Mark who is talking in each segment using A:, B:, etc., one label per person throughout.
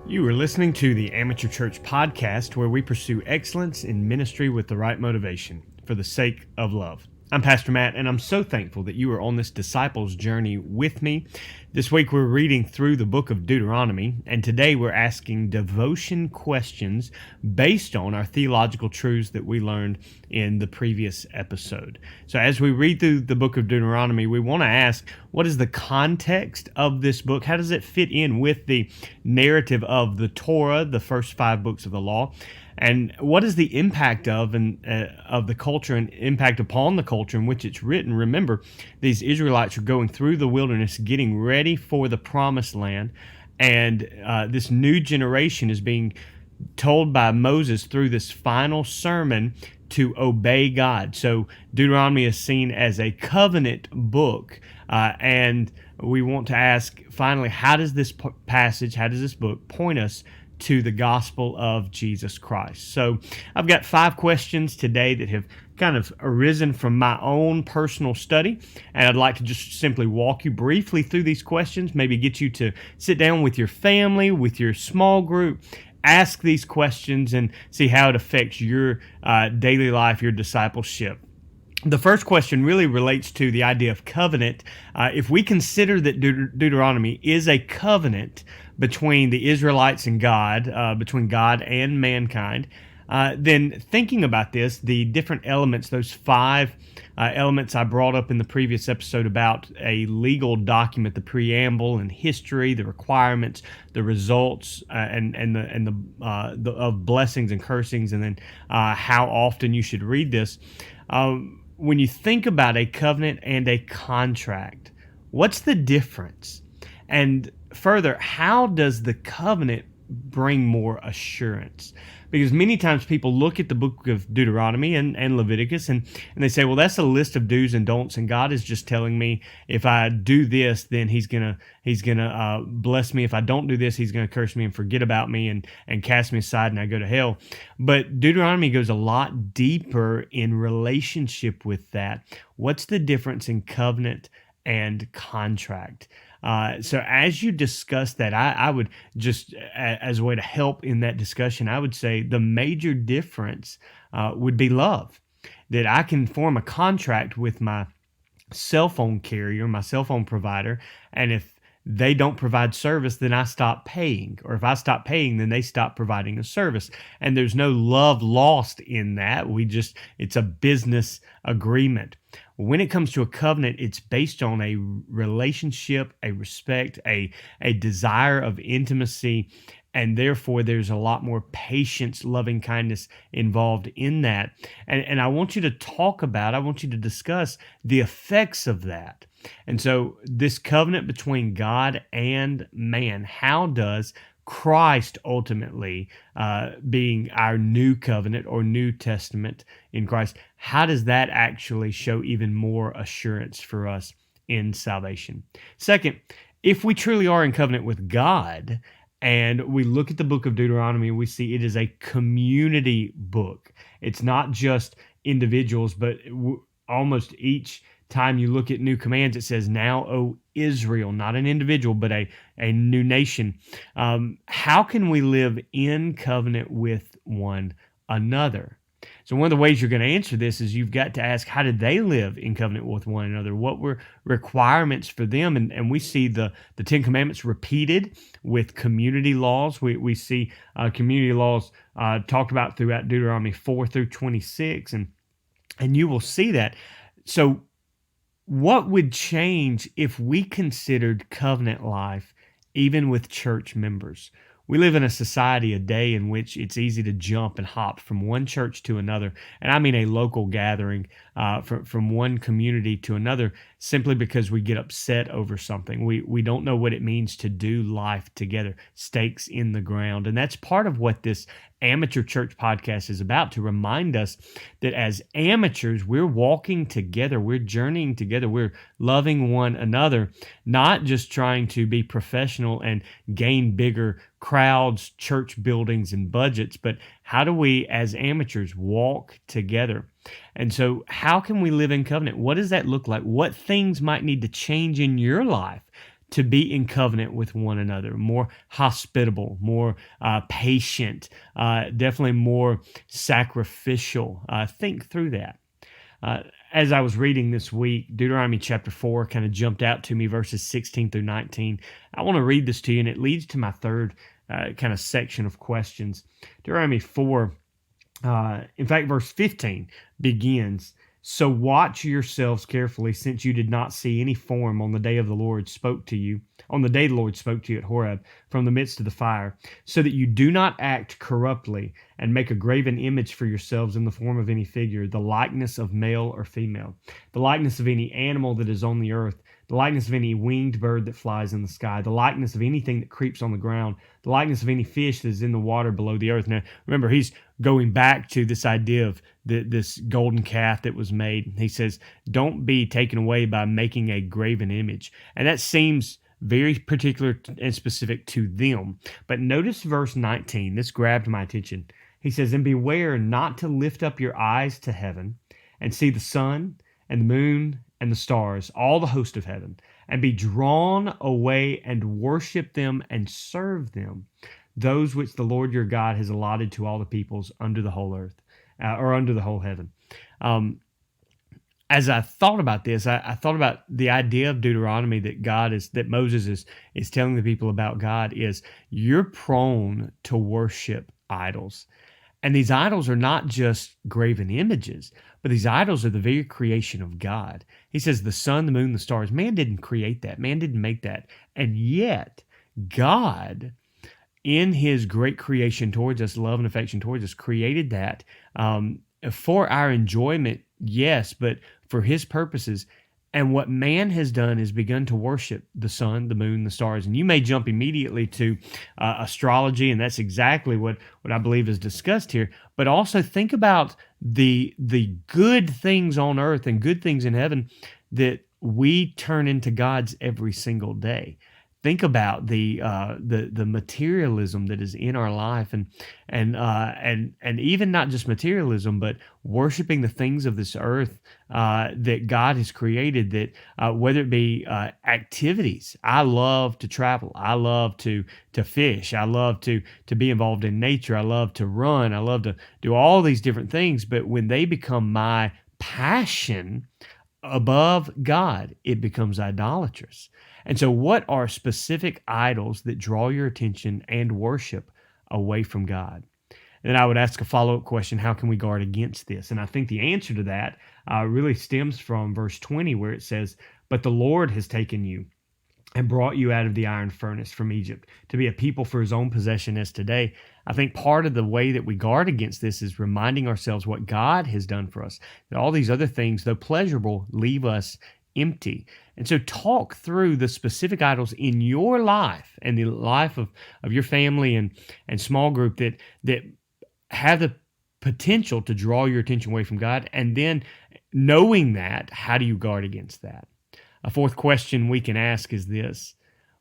A: You are listening to the Amateur Church Podcast, where we pursue excellence in ministry with the right motivation for the sake of love. I'm Pastor Matt, and I'm so thankful that you are on this disciples journey with me. This week we're reading through the book of Deuteronomy, and today we're asking devotion questions based on our theological truths that we learned in the previous episode. So as we read through the book of Deuteronomy, we want to ask, what is the context of this book? How does it fit in with the narrative of the Torah, the first 5 books of the law? And what is the impact of the culture and impact upon the culture in which it's written? Remember, these Israelites are going through the wilderness, getting ready for the promised land, and this new generation is being told by Moses through this final sermon to obey God. So Deuteronomy is seen as a covenant book, and we want to ask, finally, how does this passage, how does this book point us to the gospel of Jesus Christ? So I've got 5 questions today that have kind of arisen from my own personal study, and I'd like to just simply walk you briefly through these questions, maybe get you to sit down with your family, with your small group, ask these questions and see how it affects your daily life, your discipleship. The first question really relates to the idea of covenant. If we consider that Deuteronomy is a covenant between the Israelites and God, between God and mankind, then thinking about this, the different elements, those 5 elements I brought up in the previous episode about a legal document, the preamble and history, the requirements, the results, and the of blessings and cursings, and then how often you should read this. When you think about a covenant and a contract, what's the difference? And further, how does the covenant bring more assurance? Because many times people look at the book of Deuteronomy and Leviticus and they say, well, that's a list of do's and don'ts, and God is just telling me if I do this, then He's gonna bless me. If I don't do this, He's gonna curse me and forget about me and cast me aside and I go to hell. But Deuteronomy goes a lot deeper in relationship with that. What's the difference in covenant and contract? So as you discuss that, I would just, as a way to help in that discussion, I would say the major difference would be love. That I can form a contract with my cell phone carrier, my cell phone provider, and if they don't provide service, then I stop paying. Or if I stop paying, then they stop providing a service. And there's no love lost in that. It's a business agreement. When it comes to a covenant, it's based on a relationship, a respect, a desire of intimacy, and therefore there's a lot more patience, loving kindness involved in that. And I want you to discuss the effects of that. And so this covenant between God and man, how does Christ ultimately, being our new covenant or New Testament in Christ, how does that actually show even more assurance for us in salvation? Second, if we truly are in covenant with God, and we look at the book of Deuteronomy, we see it is a community book. It's not just individuals, but almost each time you look at new commands, it says, now, O Israel, not an individual, but a new nation. How can we live in covenant with one another? So one of the ways you're going to answer this is you've got to ask, how did they live in covenant with one another? What were requirements for them? And we see the 10 Commandments repeated with community laws. We see community laws talked about throughout Deuteronomy 4 through 26, and you will see that. So what would change if we considered covenant life even with church members? We live in a society, a day in which it's easy to jump and hop from one church to another, and I mean a local gathering, from one community to another, simply because we get upset over something. We don't know what it means to do life together, stakes in the ground. And that's part of what this Amateur Church Podcast is about, to remind us that as amateurs, we're walking together, we're journeying together, we're loving one another, not just trying to be professional and gain bigger crowds, church buildings, and budgets, but how do we, as amateurs, walk together? And so how can we live in covenant? What does that look like? What things might need to change in your life to be in covenant with one another, more hospitable, more patient, definitely more sacrificial. Think through that. As I was reading this week, Deuteronomy chapter 4 kind of jumped out to me, verses 16 through 19. I want to read this to you, and it leads to my third kind of section of questions. Deuteronomy 4, in fact, verse 15 begins, "So watch yourselves carefully, since you did not see any form on the day the Lord spoke to you at Horeb from the midst of the fire, so that you do not act corruptly and make a graven image for yourselves in the form of any figure, the likeness of male or female, the likeness of any animal that is on the earth, the likeness of any winged bird that flies in the sky, the likeness of anything that creeps on the ground, the likeness of any fish that is in the water below the earth." Now, remember, he's going back to this idea of this golden calf that was made. He says, don't be taken away by making a graven image. And that seems very particular and specific to them. But notice verse 19. This grabbed my attention. He says, "And beware not to lift up your eyes to heaven and see the sun and the moon and the stars, all the host of heaven, and be drawn away and worship them and serve them, those which the Lord your God has allotted to all the peoples under the whole earth," or under the whole heaven. As I thought about this, I thought about the idea of Deuteronomy that Moses is telling the people about God is, you're prone to worship idols. And these idols are not just graven images, but these idols are the very creation of God. He says the sun, the moon, the stars. Man didn't create that. Man didn't make that. And yet, God, in his great creation towards us, love and affection towards us, created that for our enjoyment, yes, but for his purposes. And what man has done is begun to worship the sun, the moon, the stars. And you may jump immediately to astrology, and that's exactly what I believe is discussed here. But also think about the good things on earth and good things in heaven that we turn into gods every single day. Think about the materialism that is in our life, and even not just materialism, but worshiping the things of this earth that God has created. That whether it be activities, I love to travel, I love to fish, I love to be involved in nature, I love to run, I love to do all these different things. But when they become my passion above God, it becomes idolatrous. And so what are specific idols that draw your attention and worship away from God? And then I would ask a follow-up question, how can we guard against this? And I think the answer to that really stems from verse 20, where it says, "But the Lord has taken you and brought you out of the iron furnace from Egypt to be a people for his own possession as today." I think part of the way that we guard against this is reminding ourselves what God has done for us. That all these other things, though pleasurable, leave us empty. And so talk through the specific idols in your life and the life of your family and small group that have the potential to draw your attention away from God. And then knowing that, how do you guard against that? A fourth question we can ask is this: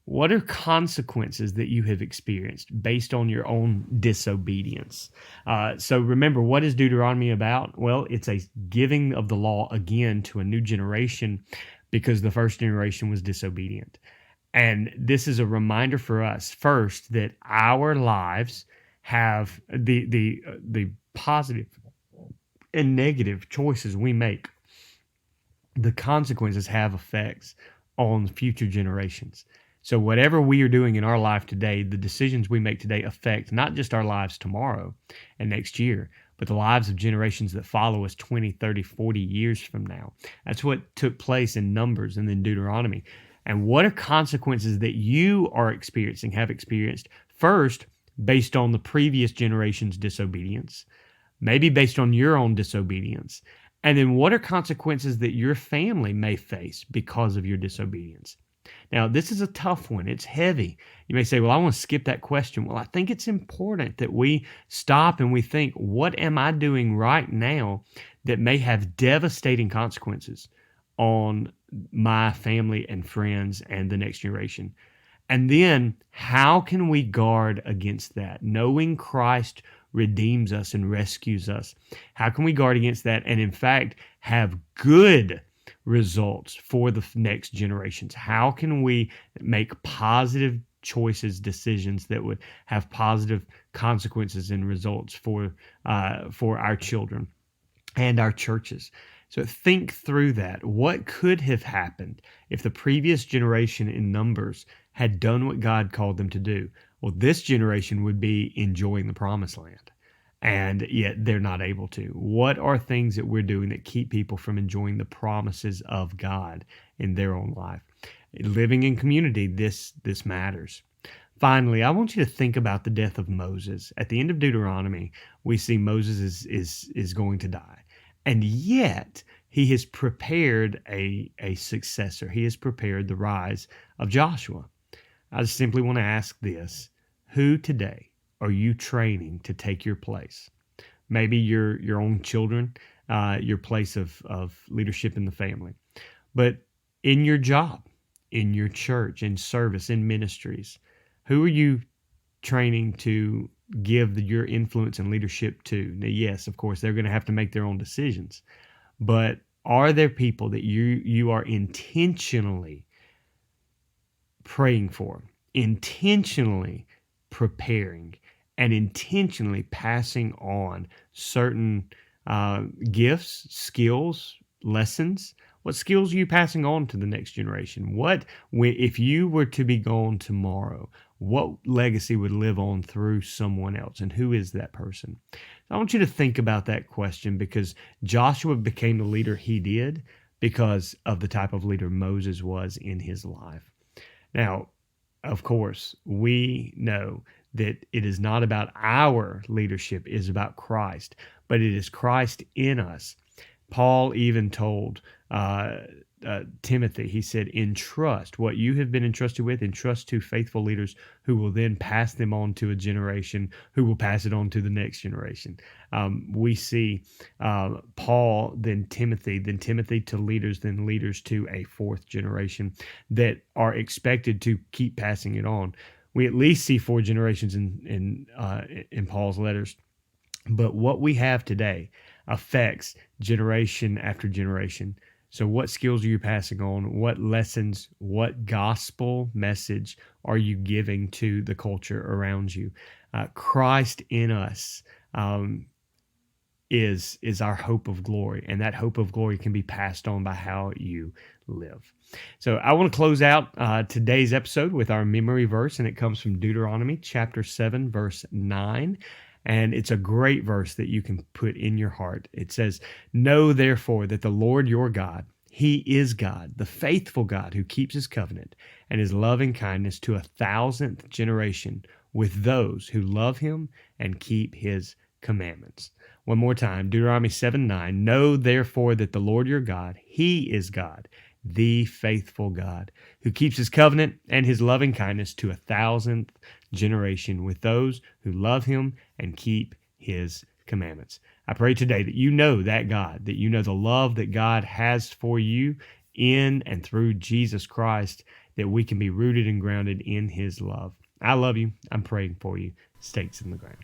A: what are consequences that you have experienced based on your own disobedience? So remember, what is Deuteronomy about? Well, it's a giving of the law again to a new generation because the first generation was disobedient. And this is a reminder for us, first, that our lives have the positive and negative choices we make. The consequences have effects on future generations. So whatever we are doing in our life today, the decisions we make today affect not just our lives tomorrow and next year, but the lives of generations that follow us 20, 30, 40 years from now. That's what took place in Numbers and then Deuteronomy. And what are consequences that you are experiencing, have experienced, first, based on the previous generation's disobedience, maybe based on your own disobedience, and then what are consequences that your family may face because of your disobedience? Now, this is a tough one. It's heavy. You may say, well, I want to skip that question. Well, I think it's important that we stop and we think, what am I doing right now that may have devastating consequences on my family and friends and the next generation? And then how can we guard against that? Knowing Christ redeems us and rescues us. How can we guard against that and, in fact, have good results for the next generations? How can we make positive choices, decisions that would have positive consequences and results for our children and our churches? So think through that. What could have happened if the previous generation in Numbers had done what God called them to do? Well, this generation would be enjoying the promised land, and yet they're not able to. What are things that we're doing that keep people from enjoying the promises of God in their own life? Living in community, this matters. Finally, I want you to think about the death of Moses. At the end of Deuteronomy, we see Moses is going to die. And yet, he has prepared a successor. He has prepared the rise of Joshua. I just simply want to ask this: who today are you training to take your place? Maybe your own children, your place of leadership in the family. But in your job, in your church, in service, in ministries, who are you training to give your influence and leadership to? Now, yes, of course, they're going to have to make their own decisions. But are there people that you are intentionally praying for, intentionally preparing, and intentionally passing on certain gifts, skills, lessons? What skills are you passing on to the next generation? If you were to be gone tomorrow, what legacy would live on through someone else, and who is that person? I want you to think about that question, because Joshua became the leader he did because of the type of leader Moses was in his life. Now, of course, we know that it is not about our leadership, it is about Christ, but it is Christ in us. Paul even told Timothy, he said, entrust what you have been entrusted with, entrust to faithful leaders who will then pass them on to a generation who will pass it on to the next generation. We see Paul, then Timothy to leaders, then leaders to a fourth generation that are expected to keep passing it on. We at least see 4 generations in Paul's letters. But what we have today affects generation after generation. So what skills are you passing on? What lessons, what gospel message are you giving to the culture around you? Christ in us is our hope of glory, and that hope of glory can be passed on by how you live. So I want to close out today's episode with our memory verse, and it comes from Deuteronomy chapter 7, verse 9. And it's a great verse that you can put in your heart. It says, "Know therefore that the Lord your God, He is God, the faithful God who keeps His covenant and His loving kindness to 1,000th generation with those who love Him and keep His commandments." One more time, Deuteronomy 7:9. "Know therefore that the Lord your God, He is God, the faithful God, who keeps His covenant and His loving kindness to 1,000th generation with those who love Him and keep His commandments." I pray today that you know that God, that you know the love that God has for you in and through Jesus Christ, that we can be rooted and grounded in His love. I love you. I'm praying for you. Stakes in the ground.